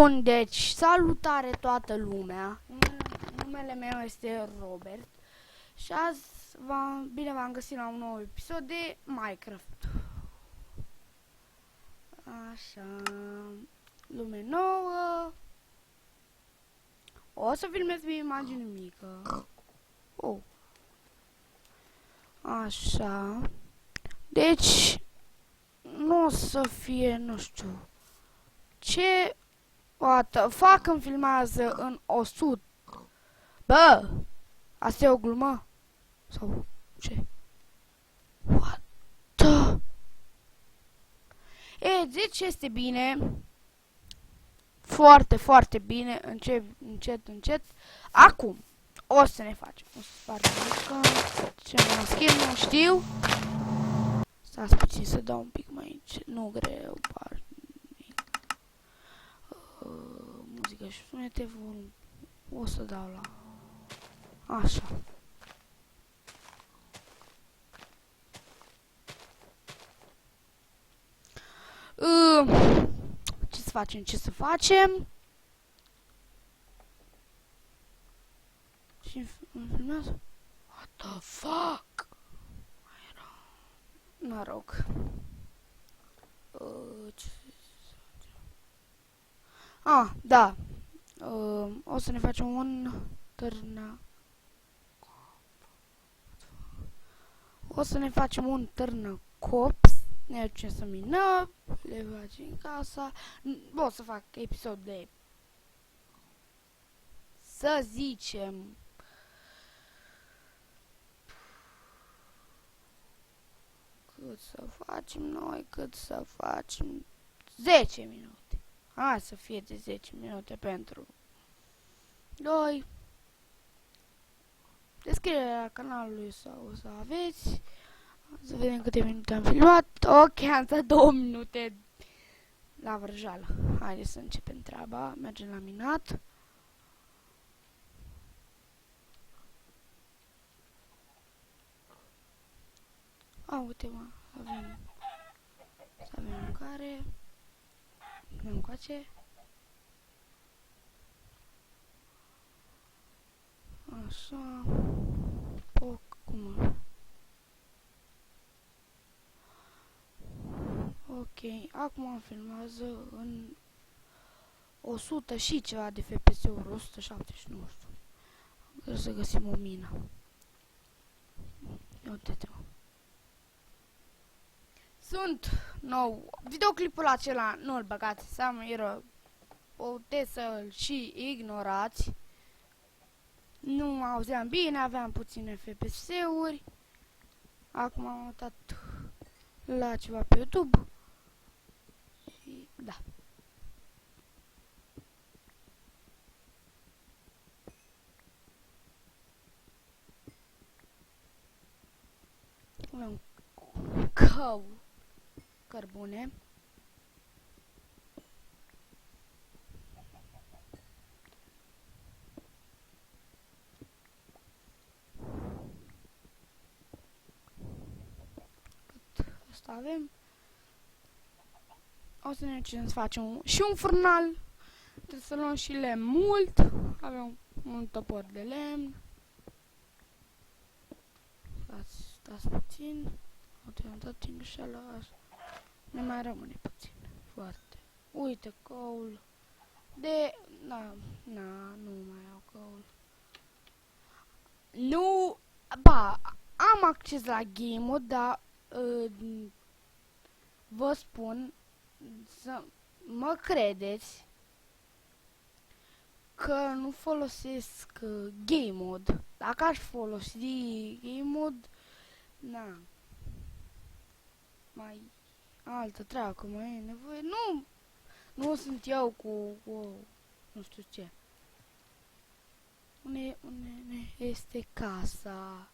Bun, deci, salutare toată lumea. Numele meu este Robert și azi bine v-am găsit la un nou episod de Minecraft. Așa, lume nouă. O să filmez pe imagine mică. Oh. Așa. Deci, nu o să fie, nu știu, ce... What the fuck îmi filmează în 100? Bă! Asta e o glumă? Sau ce? What the... E, deci este bine. Foarte, foarte bine. Încet. Acum, o să ne facem. O să spargem mică. Ce mă schimb, nu știu. Stați puțin să dau un pic mai aici. Nu greu, muzică și sunete, o să dau la... Așa. Ce să facem? Și îmi filmează? What the fuck? Mă rog. Da. O să ne facem un târnă. O să ne facem un târnăcops. Ne ducem să minăm. Le facem casa. O să fac episod de... Să zicem... Cât să facem noi? Cât să facem? 10 minute. Hai să fie de 10 minute pentru 2. Descrierea canalului o să aveți. Să vedem câte minute am filmat. Ok, am stat 2 minute la vrăjală. Haideți să începem treaba. Mergem la minat. Uite mă, să avem mâncare. Avem coace. Așa. Cum? Ok, acum filmează în 100 și ceva de FPS-uri, 170, nu știu. Trebuie să găsim o mină. Uite-te, mă. Sunt nou. Videoclipul acela nu-l băgați seama, era... Puteți să-l și ignorați. Nu mă auzeam bine, aveam puține FPS-uri. Acum am uitat la ceva pe YouTube. Și da. Avem cărbune. Asta avem. O să ne încercăm să facem și un furnal. Trebuie să luăm și lemn mult. Avem un topor de lemn. Stați puțin. Uite, am dat în greșeală așa. Ne mai rămâne puțin. Foarte. Uite, coal. Nu mai au coal. Nu, ba, am acces la game-ul, dar vă spun să mă credeți că nu folosesc game mode. Dacă aș folosi game mode, mai altă treabă, mai e nevoie. Nu sunt eu cu nu știu ce. Unde este casa?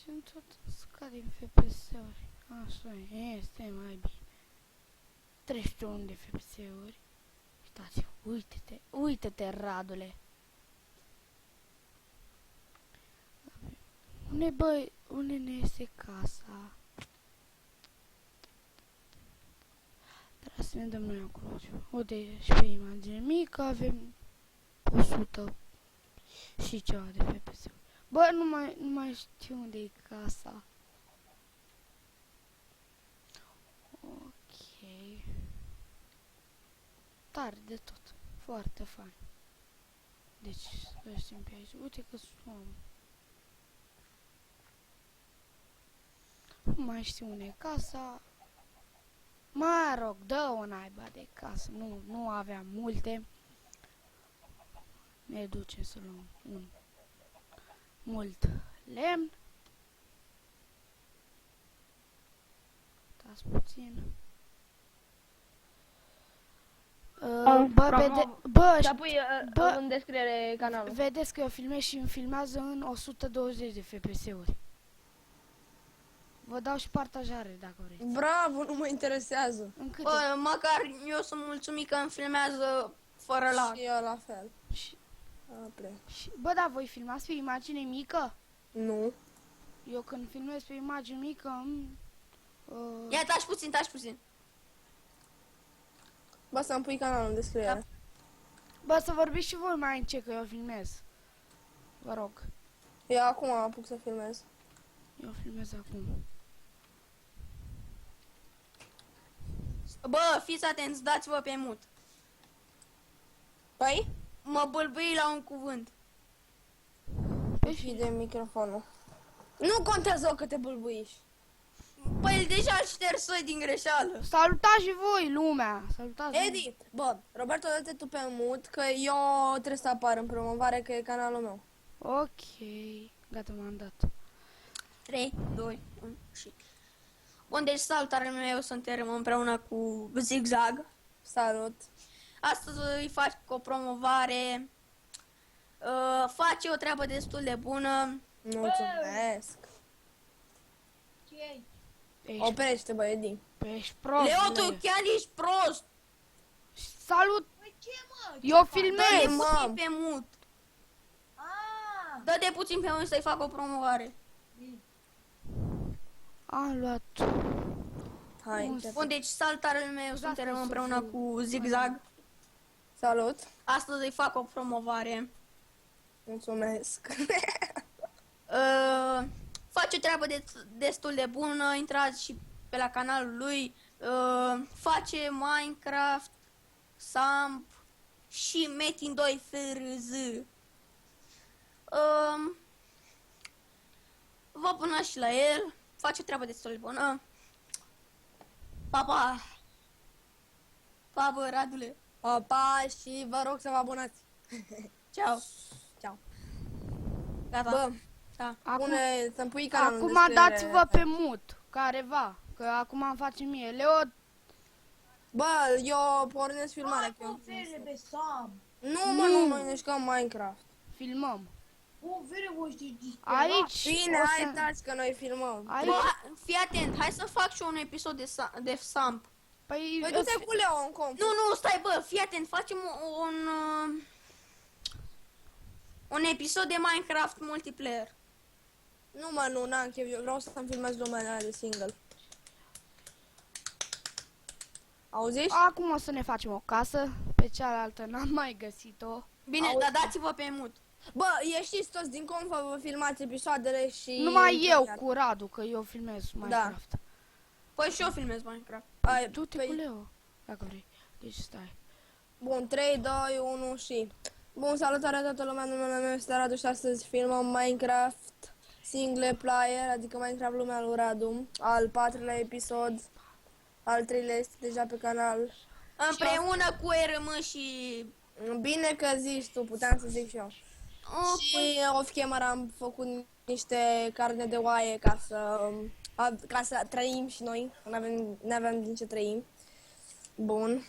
Sunt tot scad din FPS-uri. Așa, este mai bine. 31 de FPS-uri. Uitați-vă, uite-te, Radule. Unde ne este casa? Trebuie să ne dăm noi acolo. Uite, și pe imagine mică avem 100 și ceva de FPS. Bă, nu mai știu unde e casa. Ok. Tare de tot. Foarte fain. Deci, să știm pe aici. Uite că sunt. Nu mai știu unde e casa. Mă rog, dă-o naiba de casă. Nu aveam multe. Ne ducem să luăm un mult lemn. Stați puțin. Bă, în descriere canalul. vedeți că eu filmez și îmi filmează în 120 de FPS-uri. Vă dau și partajare dacă vreți. Bravo, nu mă interesează. În câte? Bă, măcar eu sunt mulțumit că îmi filmează fără lag. Și eu la fel. Bă, da, voi filmați pe imagine mică? Nu. Eu când filmez pe imagine mică Ia, taci puțin. Bă, să-mi pui canalul în descriere. Da. Bă, să vorbiți și voi mai încet că eu filmez. Vă rog. Eu acum apuc să filmez. Eu filmez acum. Bă, fiți atenți, dați-vă pe mut. Păi? Mă bâlbâi la un cuvânt. Și de microfonul. Nu contează că te bâlbâiși. Păi el deja îl ștersoi din greșeală. Salutați și voi, lumea! Salutați! Edi, bă, Roberto, dă-te tu pe mut, că eu trebuie să apar în promovare, că e canalul meu. Ok. Gata, m-am dat. 3, 2, 1 și... Bun, deci salutare meu, suntem împreună cu Zigzag. Salut. Astăzi îi fac o promovare. Face o treabă destul de bună. Mulțumesc. Oprește, bă, Edi. Ești prost, Leo, tu Leo. chiar ești prost. Salut! Ce, mă? Eu Dă-te filmez! puțin pe mut. Dă-te puțin pe mut să-i fac o promovare. Am luat. Hai. Bun, deci salutare meu, suntem împreună cu Zigzag. Salut. Astăzi îi fac o promovare. Mulțumesc. Face o treabă destul de bună, intrați și pe la canalul lui. Face Minecraft, Samp și Metin 2 FRZ. Vă până și la el. Face o treabă destul de bună. Pa, pa! Pa, bă, Radule! Pa, și vă rog să vă abonați. Ceau! Ceau. Gata. Bă, Da. pune să-mi pui canalul în Acum descriere. dați-vă pe mut, careva. Că acum îmi face mie. Leo, Bă, eu pornesc filmarea. că eu- Nu, mă, nu, noi ne jucăm Minecraft. filmăm. Aici. Aici. Bine, o să- hai, dați că noi filmăm. Aici. Bă, fii atent, hai să fac și un episod de Samp. Păi, Păi du-te cu Leo în comp. Nu, stai, bă, fii atent, facem un episod de Minecraft multiplayer. Nu, mă, nu, n-am chef, eu vreau să-mi filmez lumea de single. Auziți? acum o să ne facem o casă. Pe cealaltă n-am mai găsit-o. Bine, Auzi. dar dați-vă pe mut. Bă, ieșiți toți din comp, vă filmați episoadele și... Numai eu cu Radu, că eu filmez Minecraft. Păi și eu filmez Minecraft. Ai, Du-te păi- cu Leo, dacă vrei. Deci stai. Bun, 3, 2, 1 și... Bun, salutare toată lumea, numele meu este Radu și astăzi filmăm Minecraft single player, adică Minecraft lumea lui Radu, al 4-lea episod, al 3-lea este deja pe canal. Împreună cu RM și... Bine că zici tu, puteam să zic și eu. Și off-camera am făcut niște carne de oaie ca să trăim și noi, n-aveam din ce trăim. Bun.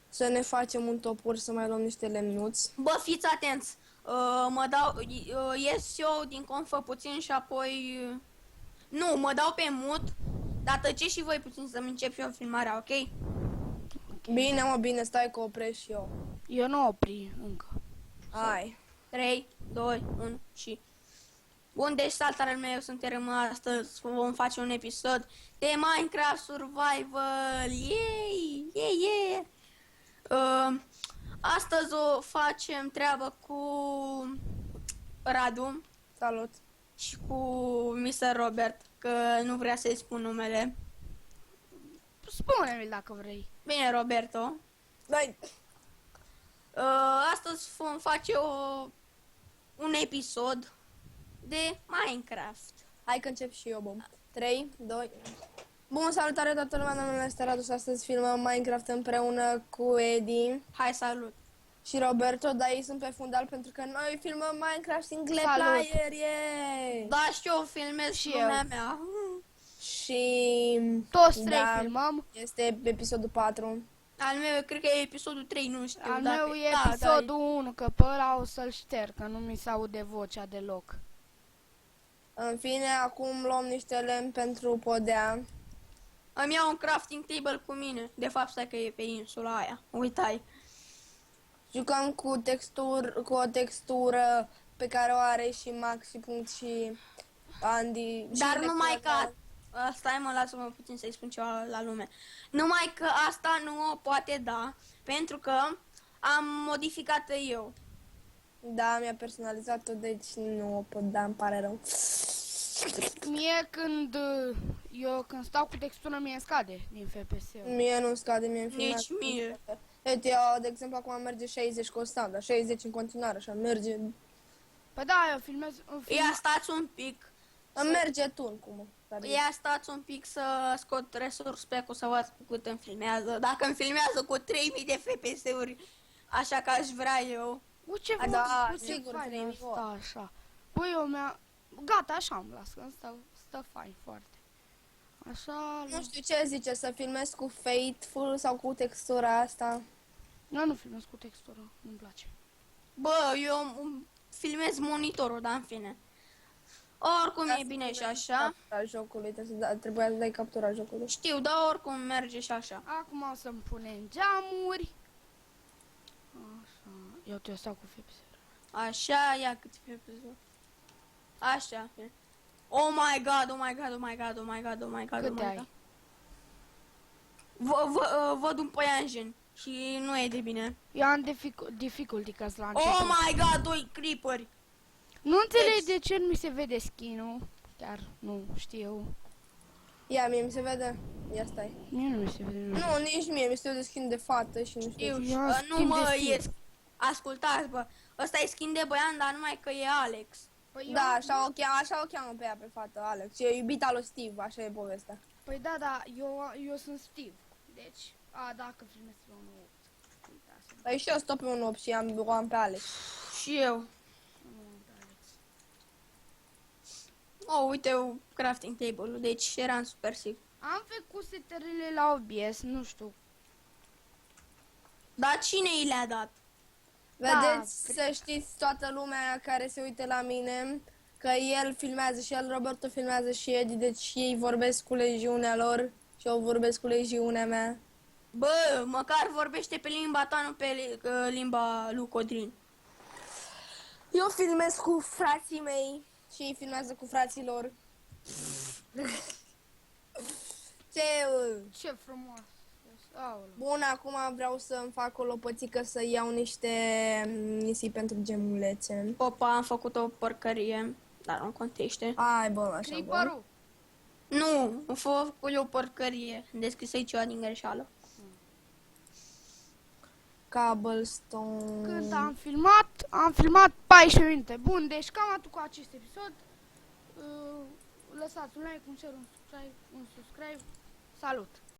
Să ne facem un topor, să mai luăm niște lemnuți. Bă, fiți atenți. Ies eu din confă puțin și apoi... Nu, mă dau pe mut. Dar tăceți și voi puțin să-mi încep și eu filmarea, ok? Bine, mă, bine, stai că opresc și eu. Eu nu opri încă. Hai. 3, 2, 1 și... Bun, deci salutare meu, suntem astăzi, vom face un episod de Minecraft Survival, yay, yeah, yeah. Astăzi o facem treabă cu Radu Salut. și cu Mr. Robert, că nu vrea să-i spun numele. Spune-mi dacă vrei. Bine, Roberto. Dai. Astăzi vom face un episod de Minecraft. Hai că încep și eu, bom. 3, 2... Bun, salutare toată lumea, numele este Radu și astăzi filmăm Minecraft împreună cu Edi Hai, salut! și Roberto, dar ei sunt pe fundal pentru că noi filmăm Minecraft single Salut. player, yeah! Da, și eu filmez Și și eu. lumea mea. Și... Toți trei da, filmăm. Este episodul 4. Al meu, cred că e episodul 3, nu știu. Al dacă... meu e da, episodul 1, că pe ăla o să-l șterg, că nu mi se aude vocea deloc. În fine, acum luăm niște lemn pentru podea. Îmi iau un crafting table cu mine. De fapt, stai că e pe insula aia. Uitai. Jucăm cu o textură pe care o are și Max și Punct și Andy. Dar și numai Nectar. că... Stai mă, lasă-mă puțin să-i spun ceva la lume. Numai că asta nu o poate da, pentru că am modificat eu. Da, mi-a personalizat-o, deci nu o pot da, îmi pare rău. Mie eu când stau cu textură mie scade din FPS-ul. Mie nu scade, mie în Nici mie. Uite, eu, de exemplu, acum merge 60 constant, dar 60 în continuare, așa, merge... Păi da, eu filmez... Ia stați un pic. Îmi merge tun, cum Ia stați un pic să scot resource pack-ul să văd cât îmi filmează. Dacă îmi filmează cu 3000 de FPS-uri, așa că aș vrea eu. Ce A, fain, da, ce sigur, fain 3000 asta, așa. Păi eu Gata, așa am las, că stă fain foarte. Așa... Nu știu ce zice, să filmez cu Faithful sau cu textura asta. Eu nu filmez cu textură, nu-mi place. Bă, eu filmez monitorul, dar în fine. Oricum e bine și așa. Captura jocului, trebuia să dai captura jocului. Știu, dar oricum merge și așa. Acum o să-mi punem geamuri. Așa, eu te stau cu FPS. Așa, ia cât FPS. Așa. Oh my god, oh my god, oh my god, oh my god, oh my god, oh Câte my ai? god. Văd un păianjen și nu e de bine. Eu am difficulty ca la început. Oh my god, doi creeperi. Nu înțeleg de ce nu mi se vede skin-ul. Chiar nu știu. Ia, mie mi se vede. Ia stai. Mie nu mi se vede. Nu, nici mie, mi se de skin de fată și nu știu. Eu, Eu am nu schimb mă, de stil. e... Ascultați, bă. Ăsta e skin de băian, dar numai că e Alex. Păi Da, așa o cheamă pe ea, pe fată, Alex. E iubita lui Steve, așa e povestea. Păi da, eu sunt Steve. Deci, dacă filmez pe unul 8. Uitați-mă. Păi și eu stop pe un 8 și o am pe Alex. Și eu. Nu, pe Alex. Oh, uite, crafting table-ul, deci eram super sigur. Am făcut setările la OBS, nu știu. Dar cine i le-a dat? Vedeți, cred să știți toată lumea care se uită la mine, că el filmează și el, Roberto filmează și Edi, deci ei vorbesc cu legiunea lor și eu vorbesc cu legiunea mea. Bă, măcar vorbește pe limba ta, nu pe limba lui Codrin. Eu filmez cu frații mei și ei filmează cu frații lor. Ce... Ce frumos. Aoleu. Bun, acum vreau să-mi fac o lopățică să iau niște nisip pentru gemulețe. Opa, am făcut o porcărie, dar nu contește. Hai, bă, așa, bă. Creeper-ul. Nu, am făcut eu o porcărie. Am deschis aici ceva din greșeală. Cobblestone. Când am filmat? Am filmat 14 minute. Bun, deci cam atât cu acest episod. Lăsați un like, un share, un subscribe. Salut!